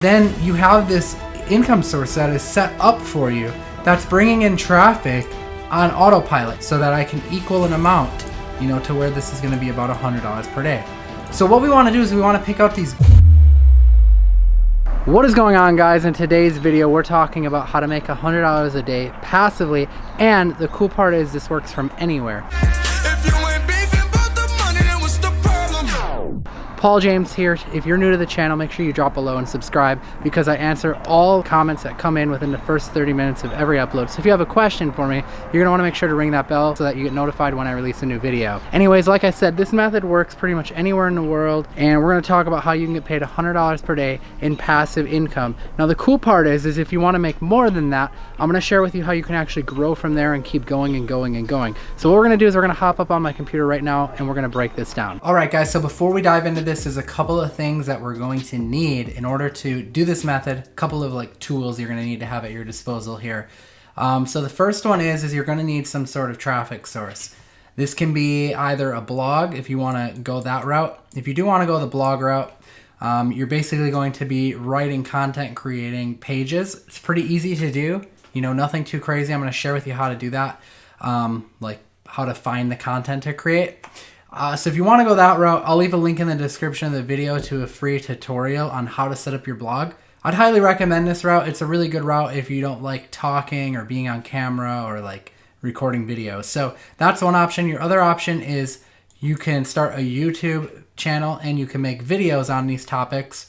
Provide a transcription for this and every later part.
Then you have this income source that is set up for you that's bringing in traffic on autopilot so that I can equal an amount, to where this is going to be about $100 per day. So what we want to do is we want to pick out these. What is going on, guys? In today's video, we're talking about how to make $100 a day passively, and the cool part is this works from anywhere. Paul James here. If you're new to the channel, make sure you drop below and subscribe, because I answer all comments that come in within the first 30 minutes of every upload. So if you have a question for me, you're gonna wanna make sure to ring that bell so that you get notified when I release a new video. Anyways, like I said, this method works pretty much anywhere in the world, and we're gonna talk about how you can get paid $100 per day in passive income. Now the cool part is if you wanna make more than that, I'm gonna share with you how you can actually grow from there and keep going and going and going. So what we're gonna do is we're gonna hop up on my computer right now and we're gonna break this down. All right, guys, so before we dive into this is a couple of things that we're going to need in order to do this method. A couple of tools you're going to need to have at your disposal here. So the first one is you're going to need some sort of traffic source. This can be either a blog if you want to go that route. If you do want to go the blog route, you're basically going to be writing content, creating pages. It's pretty easy to do, nothing too crazy. I'm going to share with you how to do that, like how to find the content to create. So if you want to go that route, I'll leave a link in the description of the video to a free tutorial on how to set up your blog. I'd highly recommend this route. It's a really good route if you don't like talking or being on camera or recording videos. So that's one option. Your other option is you can start a YouTube channel and you can make videos on these topics.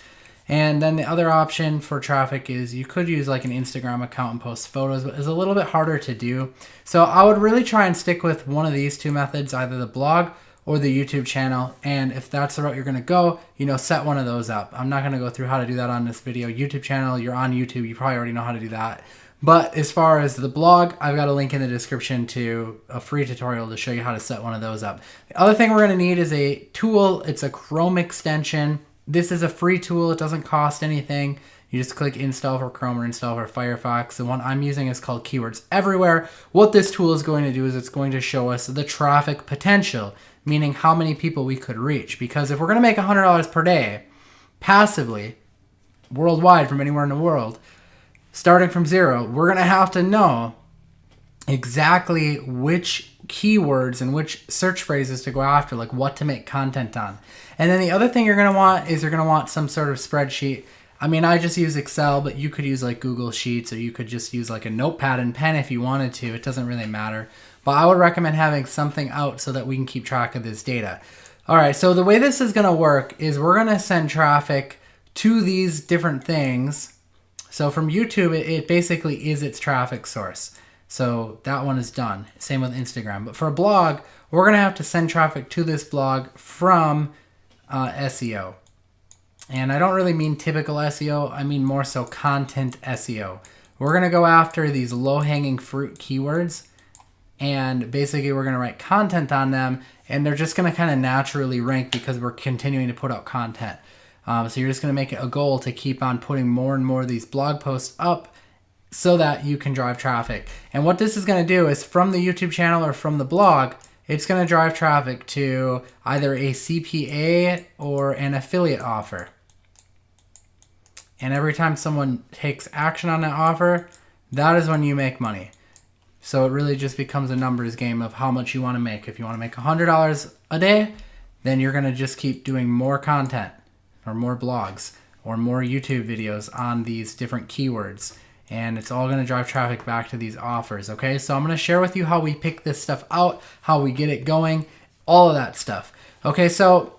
And then the other option for traffic is you could use an Instagram account and post photos, but it's a little bit harder to do. So I would really try and stick with one of these two methods, either the blog or the YouTube channel. And if that's the route you're gonna go, set one of those up. I'm not gonna go through how to do that on this video. YouTube channel, you're on YouTube, you probably already know how to do that. But as far as the blog, I've got a link in the description to a free tutorial to show you how to set one of those up. The other thing we're gonna need is a tool. It's a Chrome extension. This is a free tool, it doesn't cost anything. You just click install for Chrome or install for Firefox. The one I'm using is called Keywords Everywhere. What this tool is going to do is it's going to show us the traffic potential, meaning how many people we could reach. Because if we're gonna make $100 per day passively, worldwide, from anywhere in the world, starting from zero, we're gonna have to know exactly which keywords and which search phrases to go after, like what to make content on. And then the other thing you're gonna want is you're gonna want some sort of spreadsheet. I mean, I just use Excel, but you could use Google Sheets, or you could just use a notepad and pen if you wanted to. It doesn't really matter. But I would recommend having something out so that we can keep track of this data. All right, so the way this is gonna work is we're gonna send traffic to these different things. So from YouTube, it basically is its traffic source. So that one is done. Same with Instagram. But for a blog, we're gonna have to send traffic to this blog from SEO. And I don't really mean typical SEO, I mean more so content SEO. We're gonna go after these low-hanging fruit keywords, and basically we're gonna write content on them, and they're just gonna kind of naturally rank because we're continuing to put out content. So you're just gonna make it a goal to keep on putting more and more of these blog posts up so that you can drive traffic. And what this is gonna do is from the YouTube channel or from the blog, it's gonna drive traffic to either a CPA or an affiliate offer. And every time someone takes action on that offer, that is when you make money. So it really just becomes a numbers game of how much you want to make. If you want to make $100 a day, then you're going to just keep doing more content or more blogs or more YouTube videos on these different keywords. And it's all going to drive traffic back to these offers, okay? So I'm going to share with you how we pick this stuff out, how we get it going, all of that stuff. Okay, so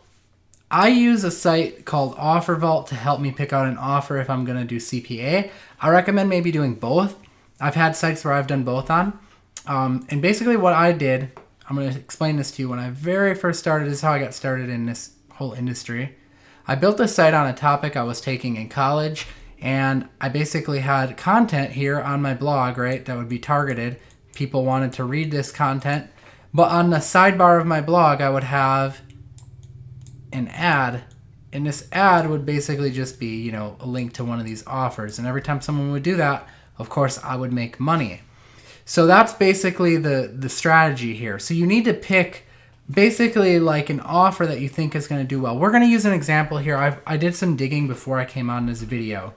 I use a site called OfferVault to help me pick out an offer if I'm gonna do CPA. I recommend maybe doing both. I've had sites where I've done both on. And basically what I did, I'm gonna explain this to you. When I very first started, this is how I got started in this whole industry. I built a site on a topic I was taking in college, and I basically had content here on my blog, right, that would be targeted. People wanted to read this content. But on the sidebar of my blog, I would have an ad, and this ad would basically just be, a link to one of these offers. And every time someone would do that, of course, I would make money. So that's basically the strategy here. So you need to pick basically like an offer that you think is going to do well. We're going to use an example here. I did some digging before I came on this video,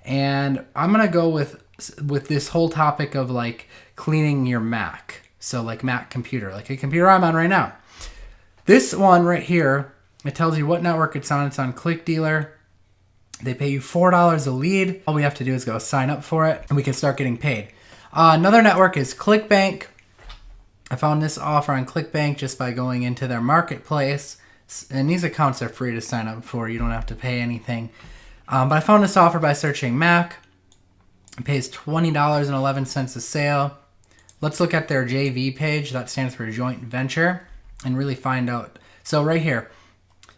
and I'm going to go with this whole topic of like cleaning your Mac. So like Mac computer, like a computer I'm on right now. This one right here, it tells you what network it's on. It's on ClickDealer. They pay you $4 a lead. All we have to do is go sign up for it and we can start getting paid. Another network is ClickBank. I found this offer on ClickBank just by going into their marketplace. And these accounts are free to sign up for. You don't have to pay anything. But I found this offer by searching Mac. It pays $20.11 a sale. Let's look at their JV page. That stands for joint venture, and really find out. So right here,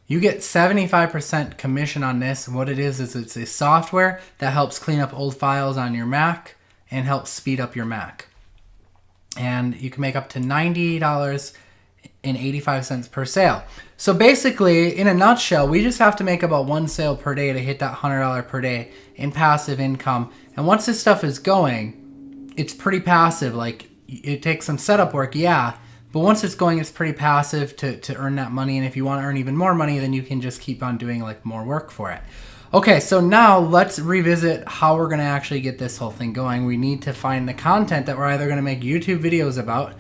you get 75% commission on this. What it is it's a software that helps clean up old files on your Mac and helps speed up your Mac. And you can make up to $90.85 per sale. So basically, in a nutshell, we just have to make about one sale per day to hit that $100 per day in passive income. And once this stuff is going, it's pretty passive. Like, it takes some setup work, yeah, but once it's going, it's pretty passive to earn that money. And if you want to earn even more money, then you can just keep on doing like more work for it. Okay, so now let's revisit how we're going to actually get this whole thing going. We need to find the content that we're either going to make YouTube videos about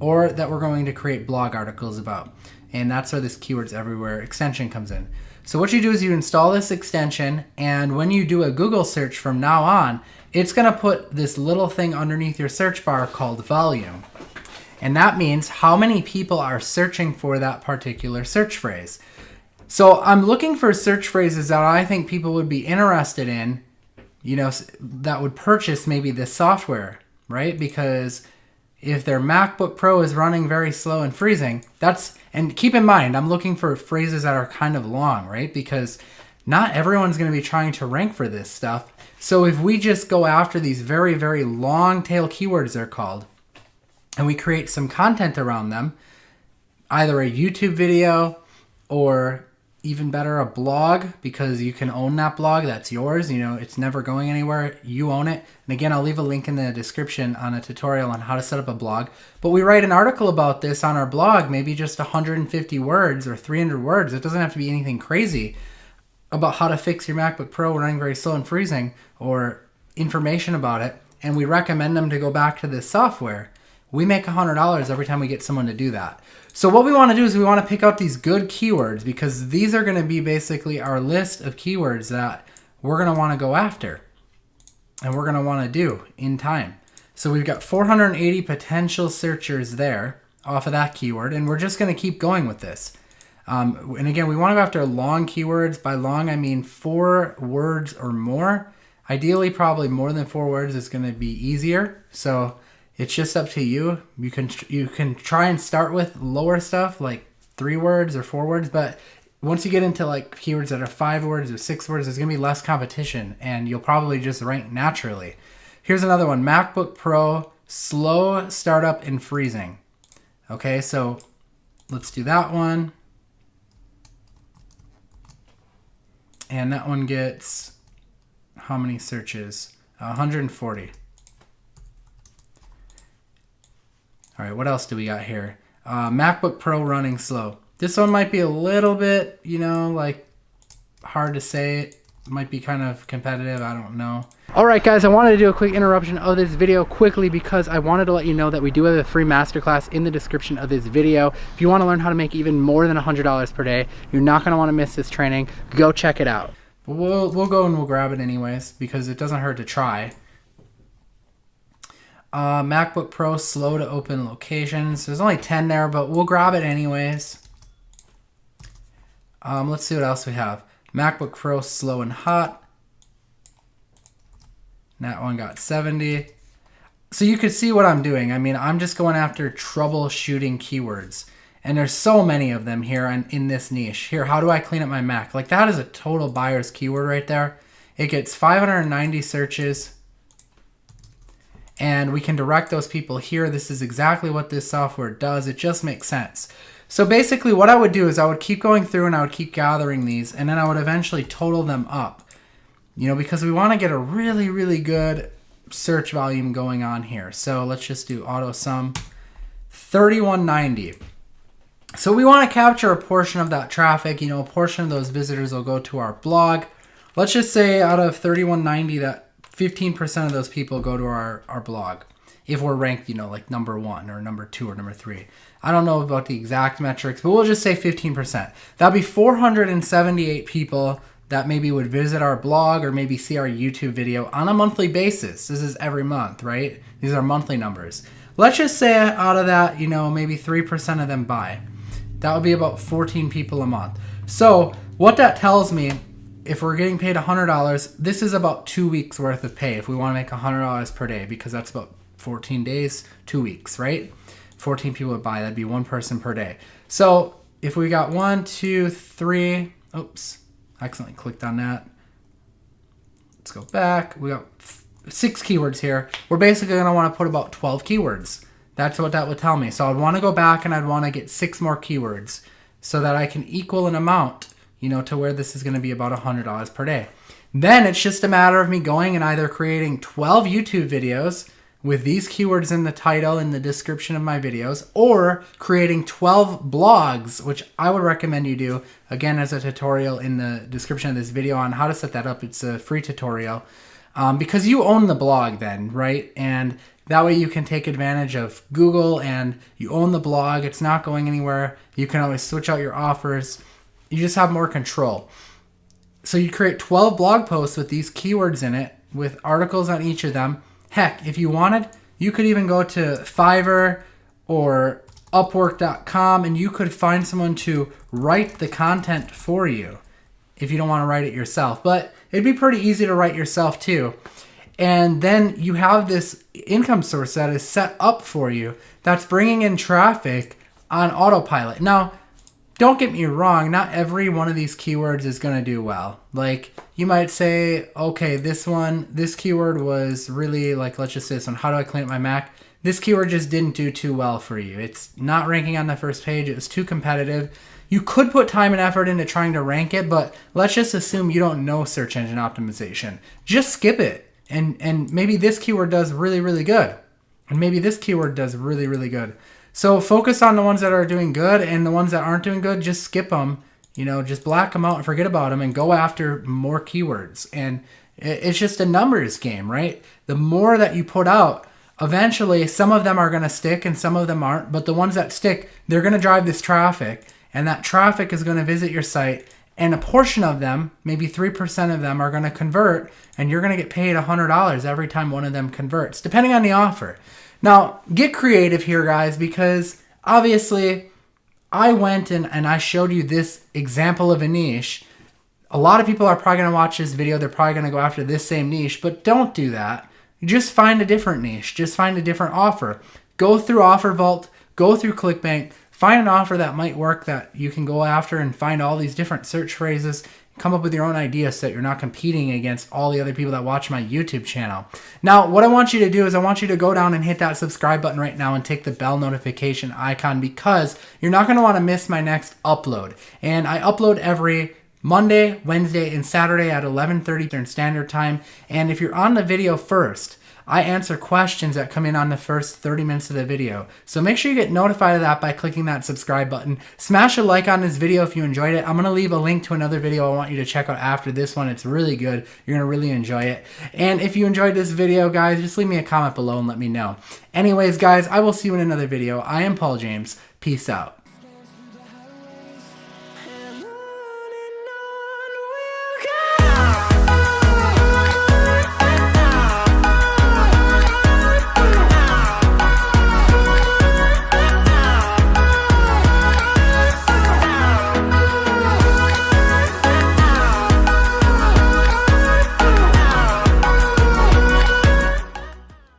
or that we're going to create blog articles about. And that's where this Keywords Everywhere extension comes in. So what you do is you install this extension, and when you do a Google search from now on, it's going to put this little thing underneath your search bar called volume. And that means how many people are searching for that particular search phrase. So I'm looking for search phrases that I think people would be interested in, you know, that would purchase maybe this software, right? Because if their MacBook Pro is running very slow and freezing, and keep in mind, I'm looking for phrases that are kind of long, right? Because not everyone's going to be trying to rank for this stuff. So if we just go after these very, very long tail keywords, they're called, and we create some content around them, either a YouTube video or even better, a blog, because you can own that blog. That's yours. You know, it's never going anywhere. You own it. And again, I'll leave a link in the description on a tutorial on how to set up a blog. But we write an article about this on our blog, maybe just 150 words or 300 words. It doesn't have to be anything crazy, about how to fix your MacBook Pro running very slow and freezing, or information about it. And we recommend them to go back to this software. We make $100 every time we get someone to do that. So what we want to do is we want to pick out these good keywords, because these are going to be basically our list of keywords that we're going to want to go after and we're going to want to do in time. So we've got 480 potential searchers there off of that keyword, and we're just going to keep going with this. And again, we want to go after long keywords. By long, I mean 4 words or more. Ideally, probably more than 4 words is going to be easier. So it's just up to you. You can try and start with lower stuff like 3 words or 4 words, but once you get into like keywords that are 5 words or 6 words, there's gonna be less competition and you'll probably just rank naturally. Here's another one: MacBook Pro, slow startup and freezing. Okay, so let's do that one. And that one gets how many searches? 140. All right, what else do we got here? MacBook Pro running slow. This one might be a little bit, you know, like hard to say. It might be kind of competitive. I don't know. All right, guys, I wanted to do a quick interruption of this video quickly because I wanted to let you know that we do have a free masterclass in the description of this video. If you want to learn how to make even more than $100 per day, you're not going to want to miss this training. Go check it out. But we'll go and we'll grab it anyways because it doesn't hurt to try. MacBook Pro slow to open locations. There's only 10 there, but we'll grab it anyways. Let's see what else we have. MacBook Pro slow and hot. That one got 70. So you can see what I'm doing. I mean, I'm just going after troubleshooting keywords. And there's so many of them here in this niche. Here, how do I clean up my Mac? Like, that is a total buyer's keyword right there. It gets 590 searches. And we can direct those people here. This is exactly what this software does. It just makes sense. So basically what I would do is I would keep going through and I would keep gathering these, and then I would eventually total them up. You know, because we want to get a really, really good search volume going on here. So let's just do auto sum. 3190. So we want to capture a portion of that traffic. You know, a portion of those visitors will go to our blog. Let's just say out of 3190 that 15% of those people go to our blog. If we're ranked, you know, like number 1 or number 2 or number 3. I don't know about the exact metrics, but we'll just say 15%. That'd be 478 people that maybe would visit our blog or maybe see our YouTube video on a monthly basis. This is every month, right? These are monthly numbers. Let's just say out of that, you know, maybe 3% of them buy. That would be about 14 people a month. So what that tells me, if we're getting paid $100, this is about 2 weeks worth of pay if we want to make $100 per day, because that's about 14 days, 2 weeks, right? 14 people would buy, that'd be 1 person per day. So if we got 1, 2, 3, oops, I accidentally clicked on that. Let's go back. We got 6 keywords here. We're basically going to want to put about 12 keywords. That's what that would tell me. So I'd want to go back and I'd want to get 6 more keywords so that I can equal an amount, you know, to where this is going to be about $100 per day. Then it's just a matter of me going and either creating 12 YouTube videos with these keywords in the title and the description of my videos, or creating 12 blogs, which I would recommend you do. Again, as a tutorial in the description of this video on how to set that up. It's a free tutorial because you own the blog then, right? And that way you can take advantage of Google and you own the blog. It's not going anywhere. You can always switch out your offers. You just have more control. So you create 12 blog posts with these keywords in it with articles on each of them. Heck, if you wanted, you could even go to Fiverr or Upwork.com and you could find someone to write the content for you if you don't want to write it yourself. But it'd be pretty easy to write yourself too. And then you have this income source that is set up for you that's bringing in traffic on autopilot. Now, don't get me wrong, not every one of these keywords is going to do well. Like, you might say, okay, this keyword was really, like, let's just say this one, how do I clean up my Mac? This keyword just didn't do too well for you. It's not ranking on the first page. It was too competitive. You could put time and effort into trying to rank it, but let's just assume you don't know search engine optimization. Just skip it. And maybe this keyword does really, really good. And maybe this keyword does really, really good. So focus on the ones that are doing good, and the ones that aren't doing good, just skip them. You know, just black them out and forget about them and go after more keywords. And it's just a numbers game, right? The more that you put out, eventually some of them are going to stick and some of them aren't. But the ones that stick, they're going to drive this traffic. And that traffic is going to visit your site. And a portion of them, maybe 3% of them, are going to convert. And you're going to get paid $100 every time one of them converts, depending on the offer. Now, get creative here, guys, because obviously I went and I showed you this example of a niche. A lot of people are probably going to watch this video. They're probably going to go after this same niche, but don't do that. Just find a different niche. Just find a different offer. Go through OfferVault, go through ClickBank, find an offer that might work that you can go after and find all these different search phrases. Come up with your own idea so that you're not competing against all the other people that watch my YouTube channel. Now, what I want you to do is I want you to go down and hit that subscribe button right now and take the bell notification icon, because you're not going to want to miss my next upload. And I upload every Monday, Wednesday, and Saturday at 11:30 Eastern Standard Time. And if you're on the video first, I answer questions that come in on the first 30 minutes of the video. So make sure you get notified of that by clicking that subscribe button. Smash a like on this video if you enjoyed it. I'm going to leave a link to another video I want you to check out after this one. It's really good. You're going to really enjoy it. And if you enjoyed this video, guys, just leave me a comment below and let me know. Anyways, guys, I will see you in another video. I am Paul James. Peace out.